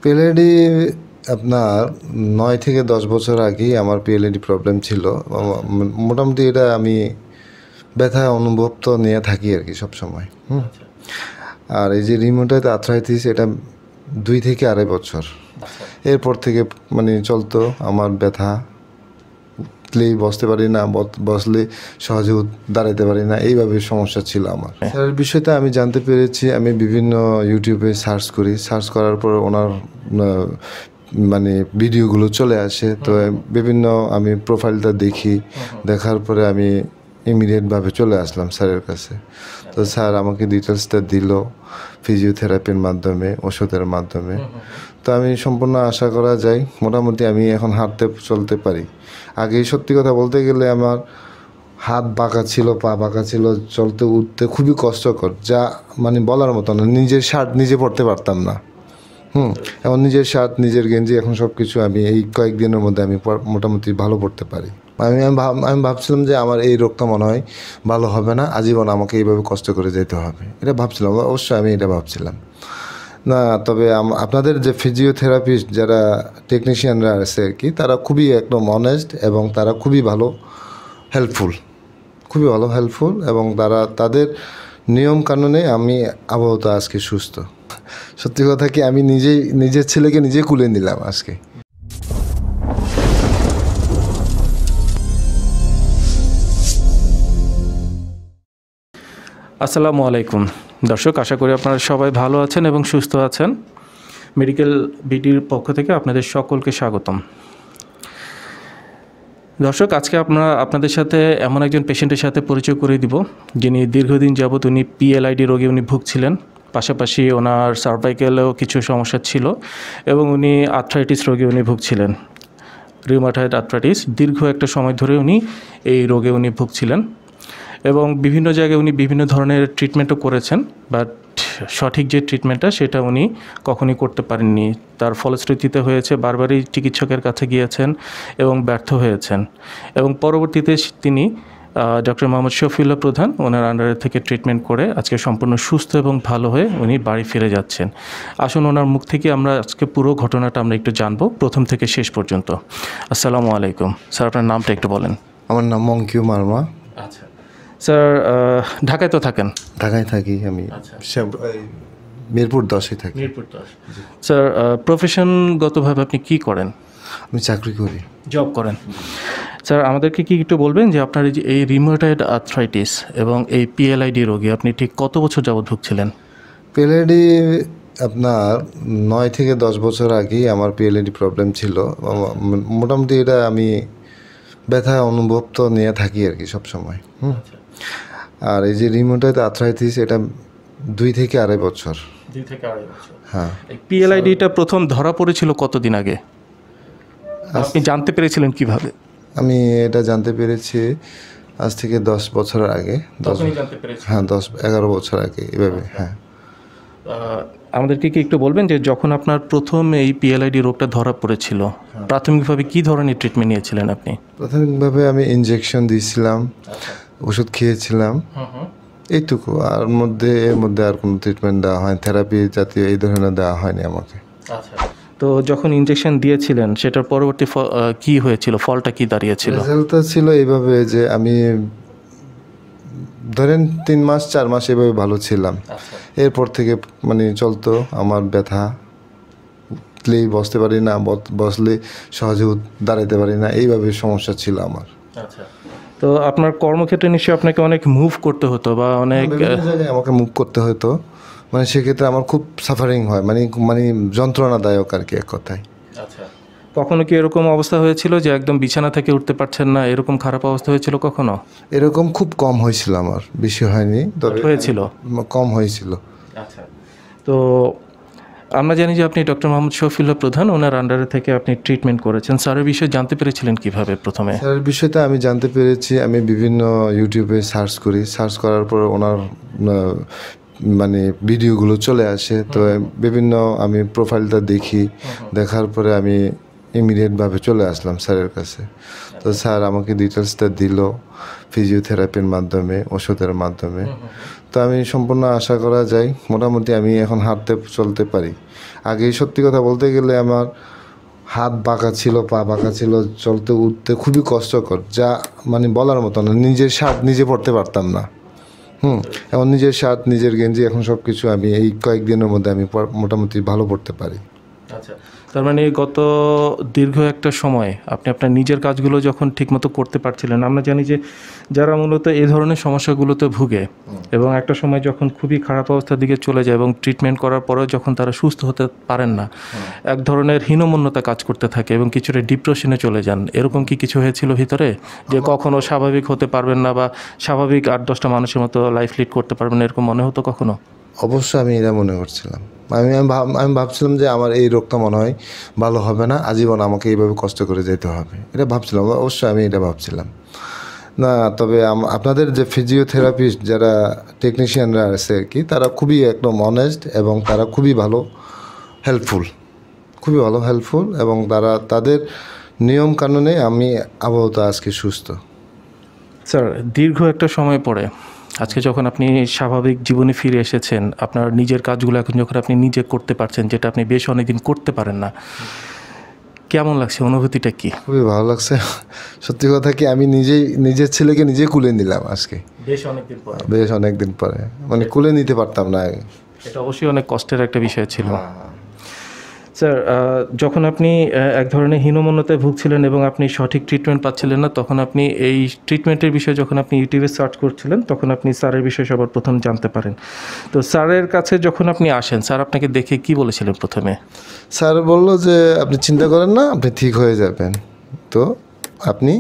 PLID আপনার 9 থেকে 10 বছর আগেই আমার পিএলআইডি প্রবলেম ছিল। মোটামুটি এটা আমি ব্যথা অনুভব তো নিয়ে থাকি আর কি সবসময়। আর এই যে রিউমাটয়েড আর্থ্রাইটিস এটা 2 থেকে 2.5 বছর। এরপর থেকে চলতো আমার ব্যথা, উঠলেই বসতে পারি না, বসলে সহজে দাঁড়াতে পারি না, এইভাবে সমস্যা ছিল আমার। স্যারের বিষয়টা আমি জানতে পেরেছি, আমি বিভিন্ন ইউটিউবে সার্চ করি, সার্চ করার পর ওনার ভিডিওগুলো চলে আসে, তো বিভিন্ন আমি প্রোফাইলটা দেখি, দেখার পরে আমি ইমিডিয়েটভাবে চলে আসলাম স্যারের কাছে। তো স্যার আমাকে ডিটেলসটা দিল ফিজিওথেরাপির মাধ্যমে, ওষুধের মাধ্যমে। তো আমি সম্পূর্ণ আশা করা যায় মোটামুটি আমি এখন হাঁটতে চলতে পারি। আগে সত্যি কথা বলতে গেলে আমার হাত বাঁকা ছিল, পা বাঁকা ছিল, চলতে উঠতে খুবই কষ্টকর, যা বলার মতো না। নিজের শার্ট নিজে পরতে পারতাম না। এখন নিজের শার্ট, নিজের গেঞ্জি, এখন সব কিছু আমি এই কয়েকদিনের মধ্যে আমি মোটামুটি ভালো পড়তে পারি। আমি ভাবছিলাম যে আমার এই রোগটা মনে হয় ভালো হবে না, আজীবন আমাকে এইভাবে কষ্ট করে যেতে হবে, এটা ভাবছিলাম। অবশ্যই আমি এটা ভাবছিলাম না। তবে আপনাদের যে ফিজিওথেরাপিস্ট যারা টেকনিশিয়ানরা আছে আর কি, তারা খুবই একদম অনেস্ট এবং তারা খুবই ভালো হেল্পফুল এবং তাদের নিয়ম কানুনে আমি আপাতত আজকে সুস্থ। সত্যি কথা কি, আমি নিজের ছেলেকে নিজে কুলে নিলাম আজকে। আসসালামু আলাইকুম দর্শক, আশা করি আপনারা সবাই ভালো আছেন এবং সুস্থ আছেন। মেডিকেল বিডির পক্ষ থেকে আপনাদের সকলকে স্বাগতম। দর্শক, আজকে আপনাদের সাথে এমন একজন পেশেন্টের সাথে পরিচয় করে দিব, যিনি দীর্ঘদিন যাবৎ উনি পিএলআইডি রোগে ভুগছিলেন। পাশাপাশি ওনার সার্ভাইকেলেও কিছু সমস্যা ছিল এবং উনি আর্থ্রাইটিস রোগে ভুগছিলেন, রিউমাটয়েড আর্থ্রাইটিস। দীর্ঘ একটা সময় ধরে উনি এই রোগে ভুগছিলেন এবং বিভিন্ন জায়গায় উনি বিভিন্ন ধরনের ট্রিটমেন্টও করেছেন, বাট সঠিক যে ট্রিটমেন্টটা সেটা উনি কখনই করতে পারেননি। তার ফলশ্রুতিতে হয়েছে বারবারই চিকিৎসকের কাছে গিয়েছেন এবং ব্যর্থ হয়েছেন, এবং পরবর্তীতে তিনি ডক্টর মোহাম্মদ শফিউল্লাহ প্রধান ওনার আন্ডারে থেকে ট্রিটমেন্ট করে আজকে সম্পূর্ণ সুস্থ এবং ভালো হয়ে উনি বাড়ি ফিরে যাচ্ছেন। আসুন ওনার মুখ থেকে আমরা আজকে পুরো ঘটনাটা আমরা একটু জানবো, প্রথম থেকে শেষ পর্যন্ত। আসসালামু আলাইকুম স্যার, আপনার নামটা একটু বলেন। আমার নাম মঙ্কিউ মার্মা। আচ্ছা স্যার, ঢাকায় তো থাকেন? ঢাকায় থাকি আমি, মিরপুর 10-এ থাকি। মিরপুর 10। স্যার, প্রফেশনগতভাবে আপনি কি করেন? আমি চাকরি করি, জব করেন। স্যার, আমাদেরকে কি একটু বলবেন যে আপনার এই রিউমাটয়েড আর্থ্রাইটিস এবং এই পিএলআইডি রোগে আপনি ঠিক কত বছর যাবৎ ভুগছিলেন? পিএলআইডি আপনার 9 থেকে 10 বছর আগেই আমার পিএলআইডি প্রবলেম ছিল। মোটামুটি এটা আমি ব্যথা অনুভব তো নিয়ে থাকি আর কি সবসময়। আর এই যে রিউমাটয়েড আর্থ্রাইটিস এটা 2 থেকে 2.5 বছর। 2 থেকে 2.5 বছর। হ্যাঁ। পিএলআইডিটা প্রথম ধরা পড়েছিল কতদিন আগে? আপনি জানতে পেরেছিলেন কিভাবে? আমি এটা জানতে পেরেছি আজ থেকে 10 বছর আগে। হ্যাঁ, 10-11 বছর আগে এভাবে। হ্যাঁ। আমাদেরকে কি একটু বলবেন যে যখন আপনার প্রথম এই পিএলআইডি রোগটা ধরা পড়েছিল, প্রাথমিকভাবে কি ধরনের ট্রিটমেন্ট নিয়েছিলেন আপনি? প্রাথমিকভাবে আমি ইনজেকশন দিয়েছিলাম, ওষুধ খেয়েছিলাম, এইটুকু। এর মধ্যে আর কোনো ট্রিটমেন্ট দেওয়া হয়, থেরাপি জাতীয় এই ধরনের দেওয়া হয়নি আমাকে। আচ্ছা, তো যখন ইনজেকশন দিয়েছিলেন সেটার পরবর্তী কি হয়েছিল, ফলটা কি দাঁড়িয়েছিল? রেজাল্টটা ছিল এইভাবে যে আমি ধরেন 3-4 মাস এভাবে ভালো ছিলাম। এরপর থেকে চলতো আমার ব্যথা, উঠলেই বসতে পারি না, বসলে সহজে দাঁড়াতে পারি না, এইভাবে সমস্যা ছিল আমার। আচ্ছা, তো আপনার কর্মক্ষেত্রে নিশ্চয়ই আপনাকে অনেক মুভ করতে হতো বা অনেক জায়গায় আমাকে মুভ করতে হতো, সেক্ষেত্রে আমার খুব সাফারিং হয়, যন্ত্রণাদায়ক আর কি এক কথায়। আচ্ছা, কখনো কি এরকম অবস্থা হয়েছিল যে একদম বিছানা থেকে উঠতে পারছেন না, এরকম খারাপ অবস্থা হয়েছিল কখনো? এরকম খুব কম হয়েছিল, আমার বেশি হয়নি, তবে হয়েছিল, কম হয়েছিল। আচ্ছা, তো আমরা জানি যে আপনি ডক্টর মোহাম্মদ শফিউল্লাহ প্রধান ওনার আন্ডারে থেকে আপনি ট্রিটমেন্ট করেছেন। স্যারের বিষয়ে জানতে পেরেছিলেন কিভাবে প্রথমে? স্যারের বিষয়টা আমি জানতে পেরেছি, আমি বিভিন্ন ইউটিউবে সার্চ করি, সার্চ করার পর ওনার ভিডিওগুলো চলে আসে, তো বিভিন্ন আমি প্রোফাইলটা দেখি, দেখার পরে আমি ইমিডিয়েটভাবে চলে আসলাম স্যারের কাছে। তো স্যার আমাকে ডিটেলসটা দিল ফিজিওথেরাপির মাধ্যমে, ওষুধের মাধ্যমে। তো তো আমি সম্পূর্ণ আশা করা যায় মোটামুটি আমি এখন হাঁটতে চলতে পারি। আগে সত্যি কথা বলতে গেলে আমার হাত বাঁকা ছিল, পা বাঁকা ছিল, চলতে উঠতে খুবই কষ্টকর, যা মানে বলার মতো না। নিজের শার্ট নিজে পরতে পারতাম না। এখন নিজের শার্ট, নিজের গেঞ্জি, এখন সব কিছু আমি এই কয়েকদিনের মধ্যে আমি মোটামুটি ভালো পড়তে পারি। আচ্ছা, তার মানে গত দীর্ঘ একটা সময় আপনি আপনার নিজের কাজগুলো যখন ঠিকমতো করতে পারছিলেন, আমরা জানি যে যারা মূলত এই ধরনের সমস্যাগুলোতে ভুগে এবং একটা সময় যখন খুবই খারাপ অবস্থার দিকে চলে যায় এবং ট্রিটমেন্ট করার পরেও যখন তারা সুস্থ হতে পারেন না, এক ধরনের হীনমন্যতা কাজ করতে থাকে এবং কিছুটা ডিপ্রেশনে চলে যান। এরকম কি কিছু হয়েছিল ভিতরে, যে কখনো স্বাভাবিক হতে পারবেন না বা স্বাভাবিক 8-10টা মানুষের মতো লাইফ লিড করতে পারবেন না, এরকম মনে হতো কখনো? অবশ্যই আমি এটা মনে করছিলাম। আমি ভাবছিলাম যে আমার এই রোগটা মনে হয় ভালো হবে না, আজীবন আমাকে এইভাবে কষ্ট করে যেতে হবে, এটা ভাবছিলাম। অবশ্যই আমি এটা ভাবছিলাম না। তবে আপনাদের যে ফিজিওথেরাপিস্ট যারা টেকনিশিয়ানরা আছে আর কি, তারা খুবই একদম অনেস্ট এবং তারা খুবই ভালো হেল্পফুল, এবং তাদের নিয়ম কানুনে আমি আপাতত আজকে সুস্থ। স্যার, দীর্ঘ একটা সময় পরে আজকে যখন আপনি স্বাভাবিক জীবনে ফিরে এসেছেন, আপনার নিজের কাজগুলো এখন যখন আপনি নিজে করতে পারছেন, যেটা আপনি বেশ অনেকদিন করতে পারেন না, কেমন লাগছে? অনুভূতিটা কি? খুবই ভালো লাগছে। সত্যি কথা কি, আমি নিজের ছেলেকে নিজে কুলে নিলাম আজকে, বেশ অনেকদিন পরে। মানে কুলে নিতে পারতাম না আগে। এটা অবশ্যই অনেক কষ্টের একটা বিষয় ছিল। স্যার, যখন আপনি এক ধরনের হীনমন্যতায় ভুগছিলেন এবং আপনি সঠিক ট্রিটমেন্ট পাচ্ছিলেন না, তখন আপনি এই ট্রিটমেন্টের বিষয়ে যখন আপনি ইউটিউবে সার্চ করছিলেন, তখন আপনি স্যারের বিষয়ে সবার প্রথম জানতে পারেন। তো স্যারের কাছে যখন আপনি আসেন, স্যার আপনাকে দেখে কি বলেছিলেন প্রথমে? স্যার বলল যে আপনি চিন্তা করেন না, আপনি ঠিক হয়ে যাবেন, তো আপনি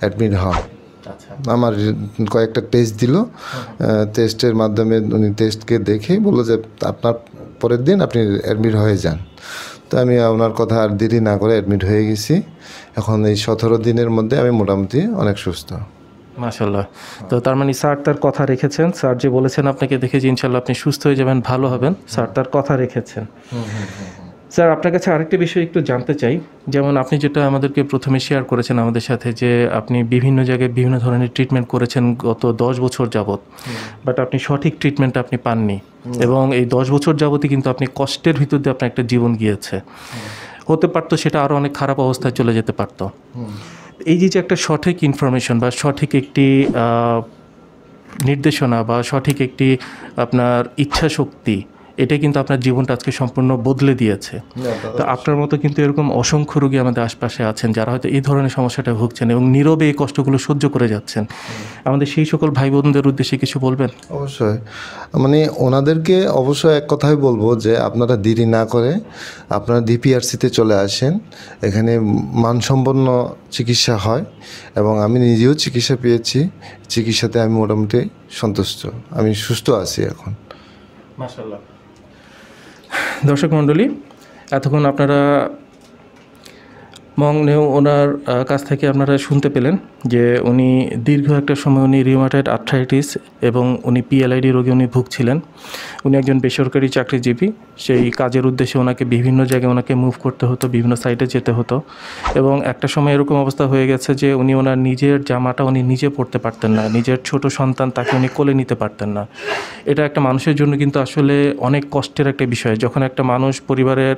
অ্যাডমিট হন। আমার কয়েকটা টেস্ট দিল, টেস্টের মাধ্যমে উনি টেস্টকে দেখেই বললো যে আপনার পরের দিন আপনি অ্যাডমিট হয়ে যান। তো আমি ওনার কথা আর দেরি না করে অ্যাডমিট হয়ে গেছি। এখন এই 17 দিনের মধ্যে আমি মোটামুটি অনেক সুস্থ। মাশাআল্লাহ। তো তার মানে স্যার তার কথা রেখেছেন। স্যার যে বলেছেন আপনাকে দেখে যে ইনশাআল্লাহ আপনি সুস্থ হয়ে যাবেন, ভালো হবেন, স্যার তার কথা রেখেছেন। স্যার, আপনার কাছে আরেকটা বিষয় একটু জানতে চাই। যেমন আপনি যেটা আমাদেরকে প্রথমে শেয়ার করেছেন আমাদের সাথে, যে আপনি বিভিন্ন জায়গায় বিভিন্ন ধরনের ট্রিটমেন্ট করেছেন গত 10 বছর যাবৎ, বাট আপনি সঠিক ট্রিটমেন্ট আপনি পাননি এবং এই 10 বছর যাবতই কিন্তু আপনি কষ্টের ভিতর দিয়ে আপনার একটা জীবন গিয়েছে। হতে পারতো সেটা আরও অনেক খারাপ অবস্থায় চলে যেতে পারতো। এই যে একটা সঠিক ইনফরমেশন বা সঠিক একটি নির্দেশনা বা সঠিক একটি আপনার ইচ্ছা শক্তি, এটা কিন্তু আপনার জীবনটা আজকে সম্পূর্ণ বদলে দিয়েছে। তো আপনার মতো কিন্তু এরকম অসংখ্য রোগী আমাদের আশপাশে আছেন যারা হয়তো এই ধরনের সমস্যাটা ভুগছেন এবং নীরবে এই কষ্টগুলো সহ্য করে যাচ্ছেন। আমাদের সেই সকল ভাই বোনদের উদ্দেশ্যে কিছু বলবেন? অবশ্যই, মানে ওনাদেরকে অবশ্যই এক কথাই বলবো যে আপনারা দেরি না করে আপনারা ডিপিআরসিতে চলে আসেন। এখানে মানসম্পন্ন চিকিৎসা হয় এবং আমি নিজেও চিকিৎসা পেয়েছি। চিকিৎসাতে আমি মোটামুটি সন্তুষ্ট, আমি সুস্থ আছি এখন। মাশাআল্লাহ। দর্শক মণ্ডলী, এতক্ষণ আপনারা মংনেও ওনার কাছ থেকে আপনারা শুনতে পেলেন যে উনি দীর্ঘ একটা সময় উনি রিউমাটয়েড আর্থ্রাইটিস এবং উনি পিএলআইডি রোগে উনি ভুগছিলেন। উনি একজন বেসরকারি চাকরিজীবী। সেই কাজের উদ্দেশ্যে ওনাকে বিভিন্ন জায়গায় ওনাকে মুভ করতে হতো, বিভিন্ন সাইটে যেতে হতো এবং একটা সময় এরকম অবস্থা হয়ে গেছে যে উনি ওনার নিজের জামাটা উনি নিজে পরতে পারতেন না, নিজের ছোট সন্তান তাকে উনি কোলে নিতে পারতেন না। এটা একটা মানুষের জন্য কিন্তু আসলে অনেক কষ্টের একটা বিষয়। যখন একটা মানুষ, পরিবারের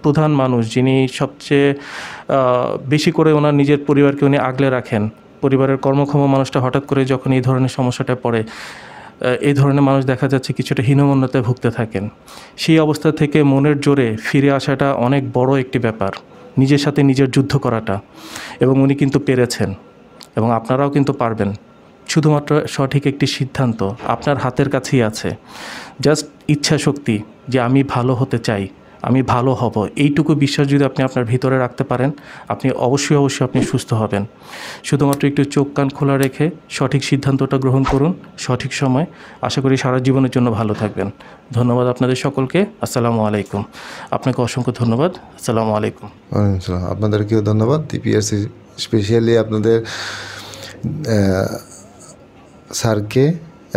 প্রধান মানুষ, যিনি সবচেয়ে বেশি করে ওনার নিজের পরিবারকে উনি আগলে রাখেন, পরিবারের কর্মক্ষম মানুষটা হঠাৎ করে যখন এই ধরনের সমস্যাটা পড়ে, এই ধরনের মানুষ দেখা যাচ্ছে কিছুটা হীনমন্যতায় ভুগতে থাকেন। সেই অবস্থা থেকে মনের জোরে ফিরে আসাটা অনেক বড় একটি ব্যাপার, নিজের সাথে নিজের যুদ্ধ করাটা, এবং উনি কিন্তু পেরেছেন এবং আপনারাও কিন্তু পারবেন। শুধুমাত্র সঠিক একটি সিদ্ধান্ত আপনার হাতের কাছেই আছে। জাস্ট ইচ্ছা শক্তি, যে আমি ভালো হতে চাই, আমি ভালো হব, এইটুকু বিশ্বাস যদি আপনি আপনার ভিতরে রাখতে পারেন, আপনি অবশ্যই আপনি সুস্থ হবেন। শুধুমাত্র একটু চোখ কান খোলা রেখে সঠিক সিদ্ধান্তটা গ্রহণ করুন সঠিক সময়। আশা করি সারা জীবনের জন্য ভালো থাকবেন। ধন্যবাদ আপনাদের সকলকে। আসসালামু আলাইকুম। আপনাকে অসংখ্য ধন্যবাদ। আসসালামু আলাইকুম। আপনাদেরকেও ধন্যবাদ। ডিপিআরসি স্পেশালি আপনাদের স্যারকে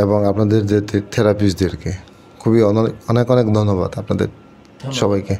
এবং আপনাদের যে থেরাপিস্টদেরকে খুবই অনেক অনেক ধন্যবাদ আপনাদের সবাইকে।